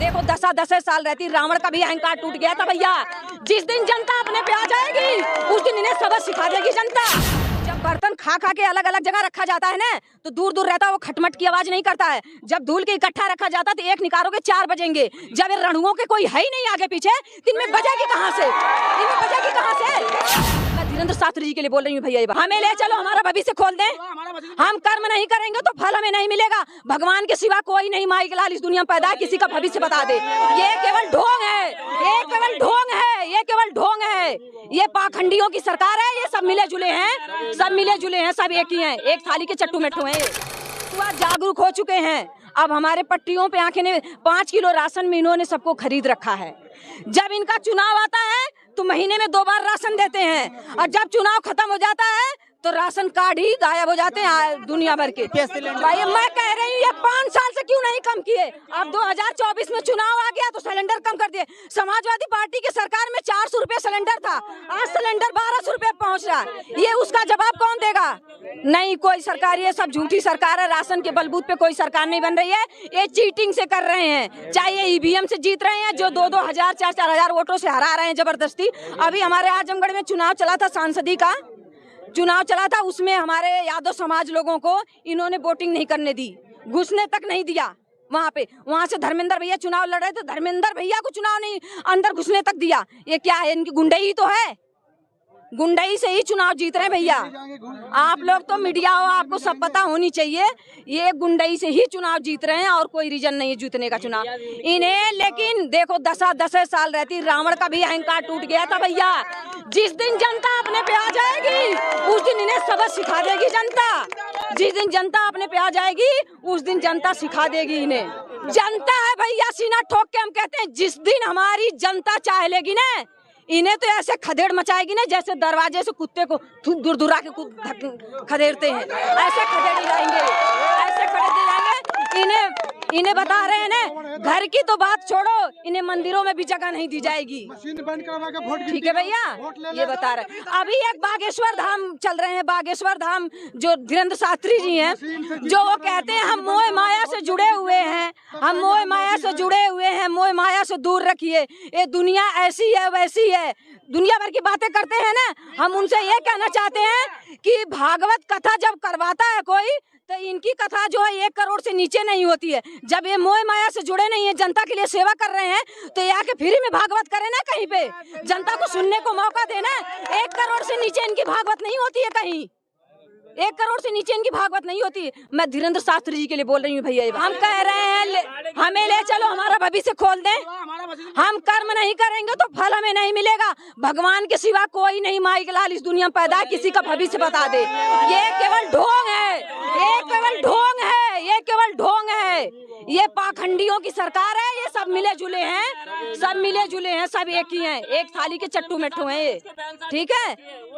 देखो 10 साल रहती रावण का भी अहंकार टूट गया था भैया। जिस दिन जनता अपने पे आ जाएगी उस दिन इन्हें सबक सिखा देगी जनता। जब बर्तन खा खा के अलग अलग जगह रखा जाता है ना तो दूर दूर रहता है, वो खटमट की आवाज नहीं करता है। जब धूल के इकट्ठा रखा जाता है तो एक निकारोगे 4 बजेंगे। जब ये रणुओं के कोई है ही नहीं आगे पीछे तो इनमें बजेगी कहाँ से, इनमें बजेगी कहाँ से। मैं धीरेन्द्र शास्त्री जी के लिए बोल रही हूँ भैया, ये हमें ले चलो, हमारा भविष्य खोल दें। हम कर्म नहीं करेंगे तो फल हमें नहीं मिलेगा। भगवान के सिवा कोई नहीं माइक लाल इस दुनिया में पैदा है किसी का भविष्य बता दे। ये केवल ढोंग है, ये केवल ढोंग है, ये केवल ढोंग है। ये पाखंडियों की सरकार है, ये सब मिले जुले हैं, सब मिले जुले हैं, सब एक ही हैं, एक थाली के चट्टू मेट्टू हैं। ये जागरूक हो चुके हैं। अब हमारे पट्टियों पे आंखें ने 5 किलो राशन में इन्होंने सबको खरीद रखा है। जब इनका चुनाव आता है तो महीने में 2 बार राशन देते हैं, और जब चुनाव खत्म हो जाता है तो राशन कार्ड ही गायब हो जाते हैं दुनिया भर के। भाई मैं कह रही हूँ ये 5 साल से क्यों नहीं कम किए। अब 2024 में चुनाव आ गया तो सिलेंडर कम कर दिए। समाजवादी पार्टी की सरकार में 400 रुपए सिलेंडर था, आज सिलेंडर 1200 रुपए पहुँच रहा है। ये उसका जवाब कौन देगा? नहीं, कोई सरकार, ये सब झूठी सरकार है। राशन के बलबूत पे कोई सरकार नहीं बन रही है, ये चीटिंग से कर रहे हैं। चाहे ये ईवीएम से जीत रहे हैं, जो 2-2 हजार 4-4 हजार वोटों से हरा रहे हैं जबरदस्ती। अभी हमारे आजमगढ़ में चुनाव चला था, सांसदी का चुनाव चला था, उसमें हमारे यादव समाज लोगों को इन्होंने वोटिंग नहीं करने दी, घुसने तक नहीं दिया वहाँ पे। वहाँ से धर्मेंद्र भैया चुनाव लड़ रहे थे, धर्मेंद्र भैया को चुनाव नहीं अंदर घुसने तक दिया। ये क्या है, इनकी गुंडई तो है, गुंडई से ही चुनाव जीत रहे हैं भैया। आप लोग तो मीडिया हो, आपको सब पता होनी चाहिए। ये गुंडई से ही चुनाव जीत रहे हैं और कोई रीजन नहीं है जीतने का चुनाव इन्हें। लेकिन देखो 10 साल रहती रावण का भी अहंकार टूट गया था भैया। जिस दिन जनता अपने पे आ जाएगी उस दिन इन्हें सबक सिखा देगी जनता। जिस दिन जनता अपने पे आ जाएगी उस दिन जनता सिखा देगी इन्हें। जनता है भैया, सीना ठोक के हम कहते हैं, जिस दिन हमारी जनता चाह लेगी ना, इन्हें तो ऐसे खदेड़ मचाएगी ना जैसे दरवाजे से कुत्ते को दुरदुरा के खदेड़ते हैं, ऐसे खदेड़ जाएंगे, ऐसे खदेड़ जाएंगे। इन्हें बता रहे हैं ना, घर की तो बात छोड़ो, इन्हें मंदिरों में भी जगह नहीं दी जाएगी। ठीक है भैया, ये बता रहे। अभी एक बागेश्वर धाम चल रहे हैं, बागेश्वर धाम जो धीरेन्द्र शास्त्री जी हैं, जो वो कहते हैं हम मोह माया से जुड़े हुए हैं, हम मोह माया से जुड़े हुए हैं, मोह माया से दूर रखिए। ये दुनिया ऐसी है वैसी है, दुनिया भर की बातें करते हैं ना। हम उनसे ये कहना चाहते हैं कि भागवत कथा जब करवाता है कोई तो इनकी कथा जो है 1 करोड़ से नीचे नहीं होती है। जब ये मोह माया से जुड़े नहीं है, जनता के लिए सेवा कर रहे हैं, तो ये आके फ्री में भागवत करें ना, कहीं पे जनता को सुनने को मौका देना। 1 करोड़ से नीचे इनकी भागवत नहीं होती है, कहीं 1 करोड़ से नीचे इनकी भागवत नहीं होती। मैं धीरेन्द्र शास्त्री जी के लिए बोल रही हूँ भैया, हम कह रहे हैं हमें ले चलो, हमारा भविष्य खोल दें। हम कर्म नहीं करेंगे तो फल हमें नहीं मिलेगा। भगवान के सिवा कोई नहीं माइक लाल इस दुनिया में पैदा है किसी का भविष्य बता दे। ये केवल ढोंग है, ये केवल ढोंग है, ये केवल ढोंग है। ये पाखंडियों की सरकार है, ये सब मिले जुले हैं, सब मिले जुले हैं, सब एक ही हैं, एक थाली के चट्टू मेट्टू हैं ये। ठीक है,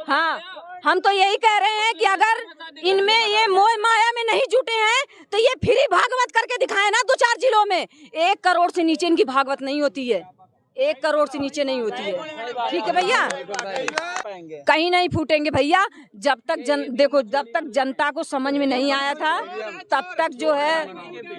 हाँ, हम तो यही कह रहे हैं कि अगर इनमें ये मोह माया में नहीं जुटे हैं तो ये फ्री भागवत करके दिखाए ना 2-4 जिलों में। 1 करोड़ से नीचे इनकी भागवत नहीं होती है, 1 करोड़ से नीचे नहीं होती है। ठीक है भैया, कहीं नहीं फूटेंगे भैया। जब तक देखो, जब तक जनता को समझ में नहीं आया था तब तक जो है,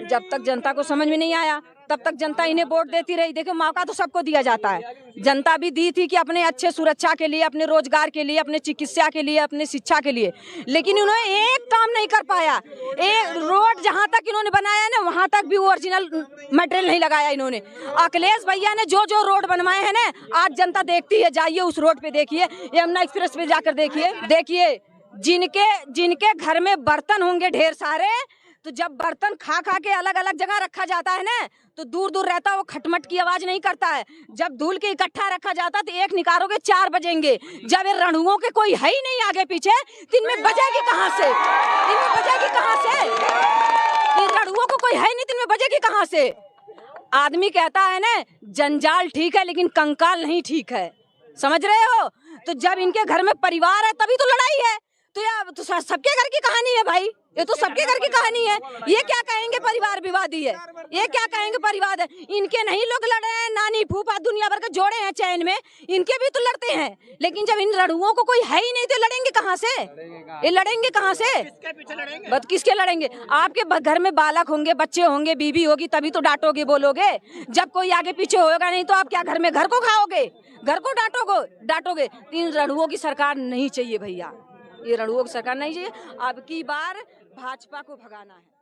जब तक जनता को समझ में नहीं आया तब तक जनता इन्हें वोट देती रही। देखो मौका तो सबको दिया जाता है, जनता भी दी थी कि अपने अच्छे सुरक्षा के लिए, अपने रोजगार के लिए, अपने चिकित्सा के लिए, अपने शिक्षा के लिए, लेकिन उन्होंने एक काम नहीं कर पाया। एक रोड जहाँ तक इन्होंने बनाया ना, वहाँ तक भी ओरिजिनल मटेरियल नहीं लगाया इन्होंने। अखिलेश भैया ने जो जो रोड बनवाए हैं ना, आज जनता देखती है, जाइए उस रोड पे देखिए, यमुना एक्सप्रेस पे जाकर देखिए जिनके घर में बर्तन होंगे ढेर सारे, तो जब बर्तन खा खा के अलग अलग जगह रखा जाता है ना तो दूर दूर रहता है, वो खटमट की आवाज नहीं करता है। जब धूल के इकट्ठा रखा जाता तो एक निकारोगे 4 बजेंगे। जब ये रणुओं के कोई है ही नहीं आगे पीछे तो इनमें बजेगी कहाँ से, इनमें बजेगी कहाँ से? इन रणुओं को कोई है नहीं तो इनमें बजेगी कहाँ से? आदमी कहता है ना, जंजाल ठीक है लेकिन कंकाल नहीं ठीक है, समझ रहे हो? तो जब इनके घर में परिवार है तभी तो लड़ाई है। तो यार तो सबके घर की कहानी है भाई, ये तो सबके घर की कहानी है। ये क्या कहेंगे परिवार विवादी है, ये क्या कहेंगे परिवार है। इनके नहीं लोग लड़ रहे हैं, नानी फूफा दुनिया भर के जोड़े हैं चैन में, इनके भी तो लड़ते हैं। लेकिन जब इन लड़ुओं को कोई है ही नहीं तो लड़ेंगे कहाँ से, ये लड़ेंगे कहाँ से, बस किसके लड़ेंगे। आपके घर में बालक होंगे, बच्चे होंगे, बीवी होगी, तभी तो डांटोगे बोलोगे। जब कोई आगे पीछे होगा नहीं तो आप क्या घर में घर को खाओगे, घर को डांटोगे। इन लड़ुओं की सरकार नहीं चाहिए भैया, ये लड़ुओं की सरकार नहीं चाहिए। अब की बार भाजपा को भगाना है।